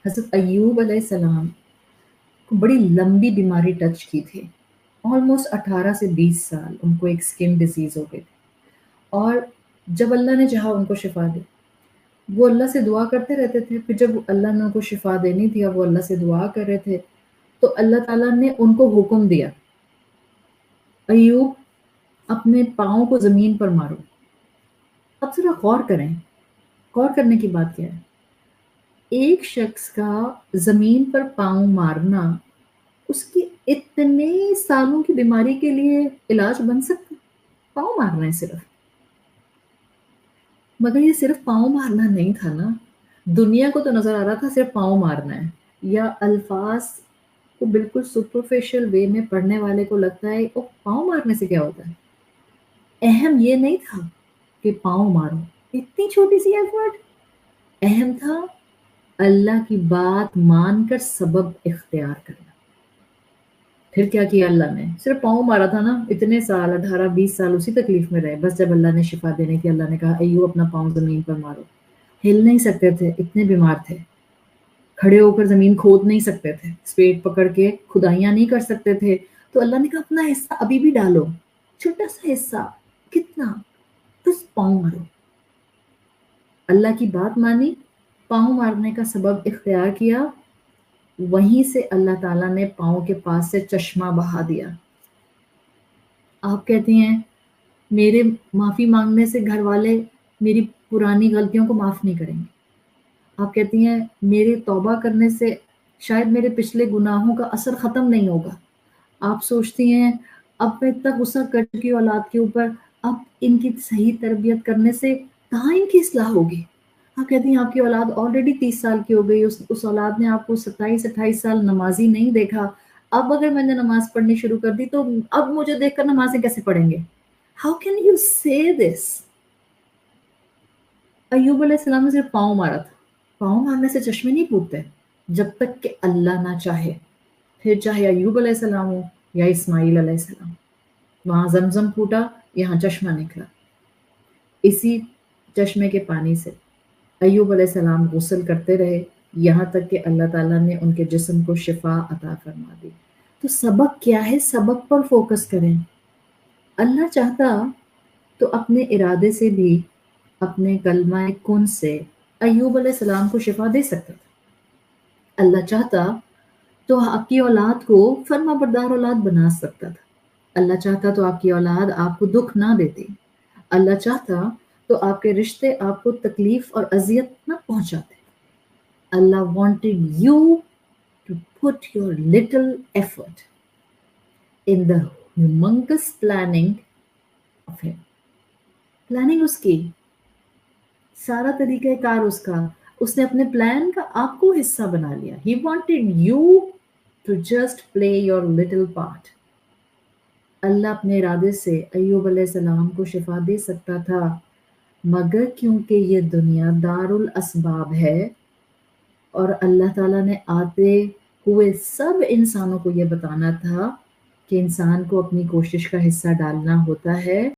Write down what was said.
حضرت ایوب علیہ السلام کو بڑی لمبی بیماری ٹچ کی تھی، آلموسٹ 18 سے 20 سال ان کو ایک اسکن ڈیزیز ہو گئی تھی، اور جب اللہ نے چاہا ان کو شفا دی، وہ اللہ سے دعا کرتے رہتے تھے، پھر جب اللہ نے ان کو شفا دینی تھی اور وہ اللہ سے دعا کر رہے تھے تو اللہ تعالیٰ نے ان کو حکم دیا، ایوب اپنے پاؤں کو زمین پر مارو۔ اب ذرا غور کریں، غور کرنے کی بات کیا ہے؟ ایک شخص کا زمین پر پاؤں مارنا اس کی اتنے سالوں کی بیماری کے لیے علاج بن سکتا ہے؟ پاؤں مارنا ہے صرف، مگر یہ صرف پاؤں مارنا نہیں تھا نا، دنیا کو تو نظر آ رہا تھا صرف پاؤں مارنا ہے، یا الفاظ کو بالکل سپرفیشل وے میں پڑھنے والے کو لگتا ہے او پاؤں مارنے سے کیا ہوتا ہے۔ اہم یہ نہیں تھا کہ پاؤں مارو، اتنی چھوٹی سی ایفرٹ، اہم تھا اللہ کی بات مان کر سبب اختیار کرنا۔ پھر کیا کیا اللہ نے؟ صرف پاؤں مارا تھا نا، اتنے سال 18 20 سال اسی تکلیف میں رہے، بس جب اللہ نے شفا دینی تھی اللہ نے کہا ایوب اپنا پاؤں زمین پر مارو۔ ہل نہیں سکتے تھے، اتنے بیمار تھے، کھڑے ہو کر زمین کھود نہیں سکتے تھے، اسپیڈ پکڑ کے کھدائیاں نہیں کر سکتے تھے، تو اللہ نے کہا اپنا حصہ ابھی بھی ڈالو، چھوٹا سا حصہ، کتنا، بس پاؤں مارو۔ اللہ کی بات مانی، پاؤں مارنے کا سبب اختیار کیا، وہیں سے اللہ تعالیٰ نے پاؤں کے پاس سے چشمہ بہا دیا۔ آپ کہتے ہیں میرے معافی مانگنے سے گھر والے میری پرانی غلطیوں کو معاف نہیں کریں گے، آپ کہتی ہیں میرے توبہ کرنے سے شاید میرے پچھلے گناہوں کا اثر ختم نہیں ہوگا، آپ سوچتی ہیں اب میں اتنا غصہ کر چکی ہوں اولاد کے اوپر، اب ان کی صحیح تربیت کرنے سے کہاں ان کی اصلاح ہوگی۔ آپ کہتی ہیں آپ کی اولاد آلریڈی 30 سال کی ہو گئی، اس اولاد نے آپ کو 27 28 سال نمازی نہیں دیکھا، اب اگر میں نے نماز پڑھنی شروع کر دی تو اب مجھے دیکھ کر نمازیں کیسے پڑھیں گے؟ ہاؤ کین یو سے دس؟ ایوب علیہ السلام نے صرف پاؤں مارا تھا، پاؤں مارنے سے چشمے نہیں پھوٹتے جب تک کہ اللہ نہ چاہے، پھر چاہے ایوب علیہ السلام ہو یا اسماعیل علیہ السلام، وہاں زمزم پھوٹا، یہاں چشمہ نکلا، اسی چشمے کے پانی سے ایوب علیہ السلام غسل کرتے رہے یہاں تک کہ اللہ تعالیٰ نے ان کے جسم کو شفا عطا فرما دی۔ تو سبق کیا ہے؟ سبق پر فوکس کریں۔ اللہ چاہتا تو اپنے ارادے سے بھی اپنے کلمہ کن سے ایوب علیہ السلام کو شفا دے سکتا تھا، اللہ چاہتا تو آپ کی اولاد کو فرما بردار اولاد بنا سکتا تھا، اللہ چاہتا تو آپ کی اولاد آپ کو دکھ نہ دیتی، اللہ چاہتا تو آپ کے رشتے آپ کو تکلیف اور اذیت نہ پہنچاتے۔ اللہ wanted you to put your little effort in the humongous planning of him۔ Planning اس کی، سارا طریقہ کار اس کا، اس نے اپنے پلان کا آپ کو حصہ بنا لیا۔ He wanted you to just play your little part۔ اللہ اپنے ارادے سے ایوب علیہ السلام کو شفا دے سکتا تھا، مگر کیونکہ یہ دنیا دار الاسباب ہے اور اللہ تعالیٰ نے آتے ہوئے سب انسانوں کو یہ بتانا تھا کہ انسان کو اپنی کوشش کا حصہ ڈالنا ہوتا ہے،